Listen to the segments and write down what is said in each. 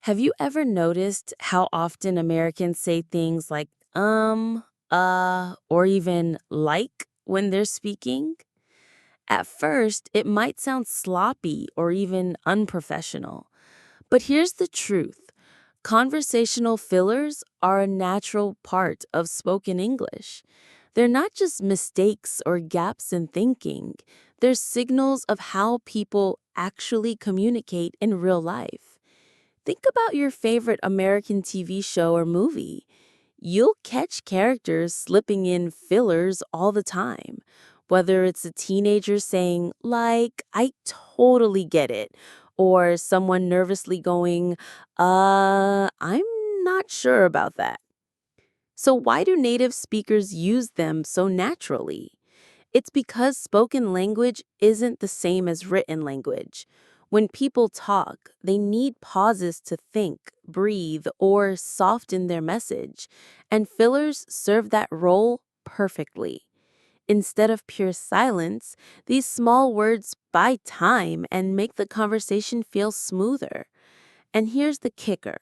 Have you ever noticed how often Americans say things like or even like when they're speaking? At first, it might sound sloppy or even unprofessional. But here's the truth. Conversational fillers are a natural part of spoken English. They're not just mistakes or gaps in thinking. They're signals of how people actually communicate in real life. Think about your favorite American TV show or movie. You'll catch characters slipping in fillers all the time. Whether it's a teenager saying, like, I totally get it, or someone nervously going, I'm not sure about that. So, why do native speakers use them so naturally? It's because spoken language isn't the same as written language. When people talk, they need pauses to think, breathe, or soften their message, and fillers serve that role perfectly. Instead of pure silence, these small words buy time and make the conversation feel smoother. And here's the kicker.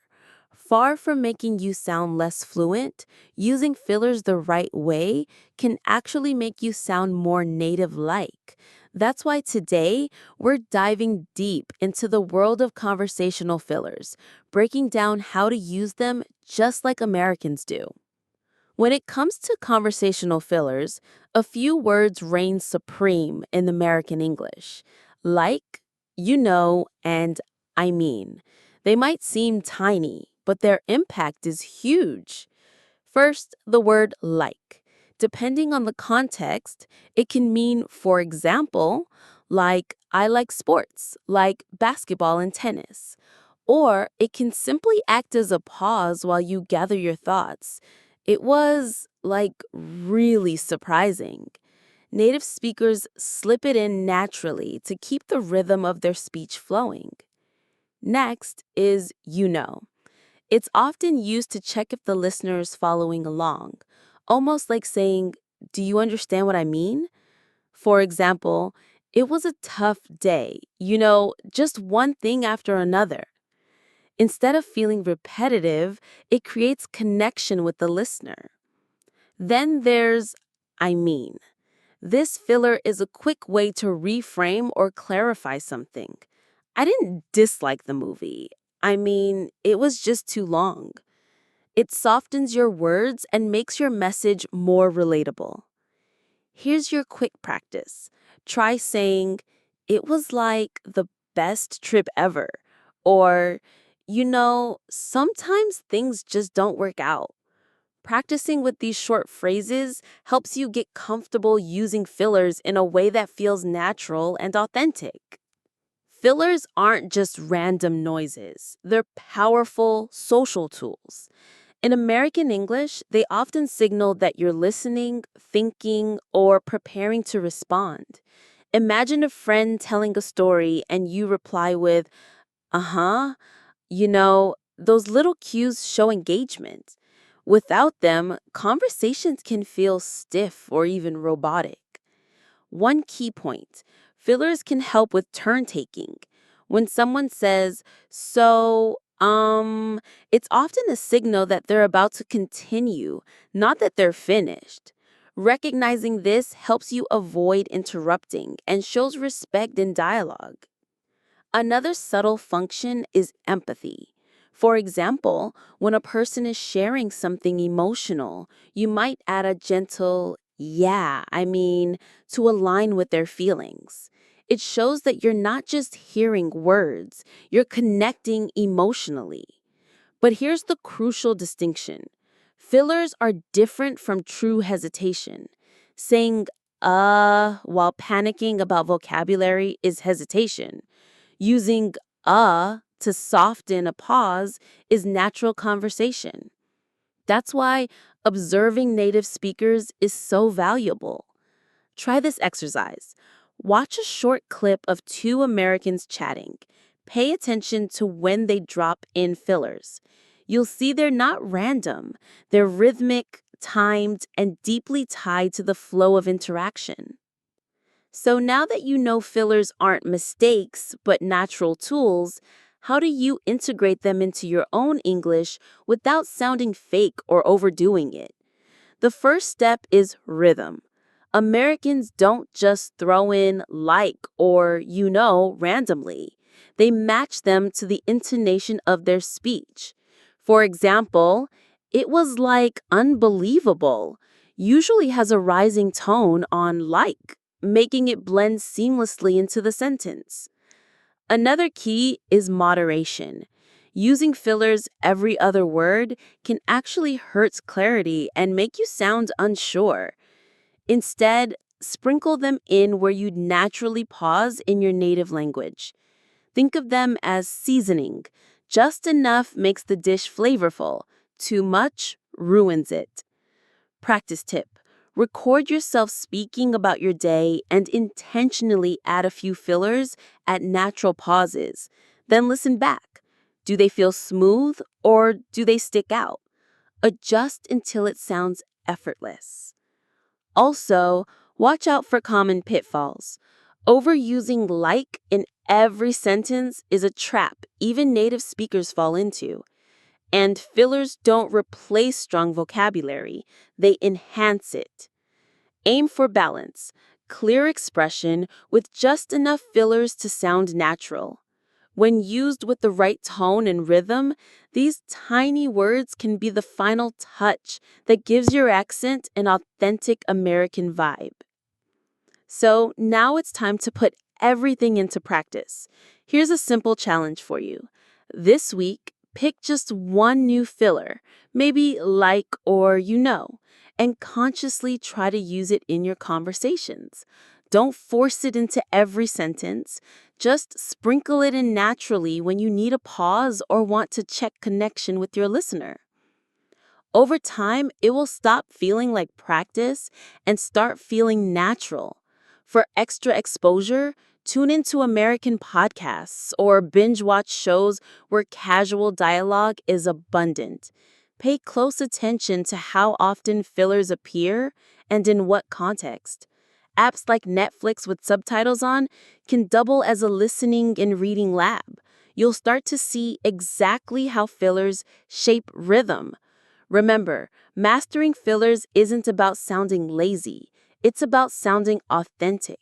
Far from making you sound less fluent, using fillers the right way can actually make you sound more native-like. That's why today we're diving deep into the world of conversational fillers, breaking down how to use them just like Americans do. When it comes to conversational fillers, a few words reign supreme in American English, like, and I mean. They might seem tiny, but their impact is huge. First, the word like. Depending on the context, it can mean, for example, like, I like sports, like basketball and tennis. Or it can simply act as a pause while you gather your thoughts. It was, like, really surprising. Native speakers slip it in naturally to keep the rhythm of their speech flowing. Next is you know. It's often used to check if the listener is following along, almost like saying, do you understand what I mean? For example, it was a tough day, just one thing after another. Instead of feeling repetitive, it creates connection with the listener. Then there's I mean. This filler is a quick way to reframe or clarify something. I didn't dislike the movie. I mean, it was just too long. It softens your words and makes your message more relatable. Here's your quick practice. Try saying, it was like the best trip ever. Or, sometimes things just don't work out. Practicing with these short phrases helps you get comfortable using fillers in a way that feels natural and authentic. Fillers aren't just random noises, they're powerful social tools. In American English, they often signal that you're listening, thinking, or preparing to respond. Imagine a friend telling a story and you reply with, uh huh, those little cues show engagement. Without them, conversations can feel stiff or even robotic. One key point, fillers can help with turn taking. When someone says, it's often a signal that they're about to continue, not that they're finished. Recognizing this helps you avoid interrupting and shows respect in dialogue. Another subtle function is empathy. For example, when a person is sharing something emotional, you might add a gentle, yeah, I mean, to align with their feelings. It shows that you're not just hearing words, you're connecting emotionally. But here's the crucial distinction. Fillers are different from true hesitation. Saying, while panicking about vocabulary is hesitation. Using to soften a pause is natural conversation. That's why observing native speakers is so valuable. Try this exercise. Watch a short clip of two Americans chatting. Pay attention to when they drop in fillers. You'll see they're not random. They're rhythmic, timed, and deeply tied to the flow of interaction. So now that you know fillers aren't mistakes, but natural tools, how do you integrate them into your own English without sounding fake or overdoing it? The first step is rhythm. Americans don't just throw in like or randomly. They match them to the intonation of their speech. For example, it was like unbelievable usually has a rising tone on like, making it blend seamlessly into the sentence. Another key is moderation. Using fillers every other word can actually hurt clarity and make you sound unsure. Instead, sprinkle them in where you'd naturally pause in your native language. Think of them as seasoning. Just enough makes the dish flavorful. Too much ruins it. Practice tip. Record yourself speaking about your day and intentionally add a few fillers at natural pauses. Then listen back. Do they feel smooth or do they stick out? Adjust until it sounds effortless. Also, watch out for common pitfalls. Overusing like in every sentence is a trap even native speakers fall into. And fillers don't replace strong vocabulary, they enhance it. Aim for balance, clear expression with just enough fillers to sound natural. When used with the right tone and rhythm, these tiny words can be the final touch that gives your accent an authentic American vibe. So now it's time to put everything into practice. Here's a simple challenge for you. This week, pick just one new filler, maybe like or and consciously try to use it in your conversations. Don't force it into every sentence. Just sprinkle it in naturally when you need a pause or want to check connection with your listener. Over time, it will stop feeling like practice and start feeling natural. For extra exposure, tune into American podcasts or binge watch shows where casual dialogue is abundant. Pay close attention to how often fillers appear and in what context. Apps like Netflix with subtitles on can double as a listening and reading lab. You'll start to see exactly how fillers shape rhythm. Remember, mastering fillers isn't about sounding lazy. It's about sounding authentic.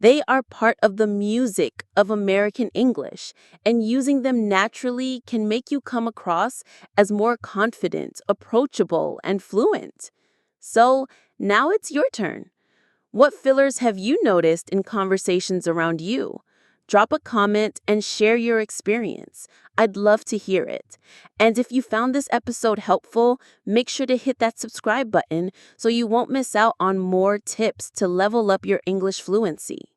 They are part of the music of American English, and using them naturally can make you come across as more confident, approachable, and fluent. So, now it's your turn. What fillers have you noticed in conversations around you? Drop a comment and share your experience. I'd love to hear it. And if you found this episode helpful, make sure to hit that subscribe button so you won't miss out on more tips to level up your English fluency.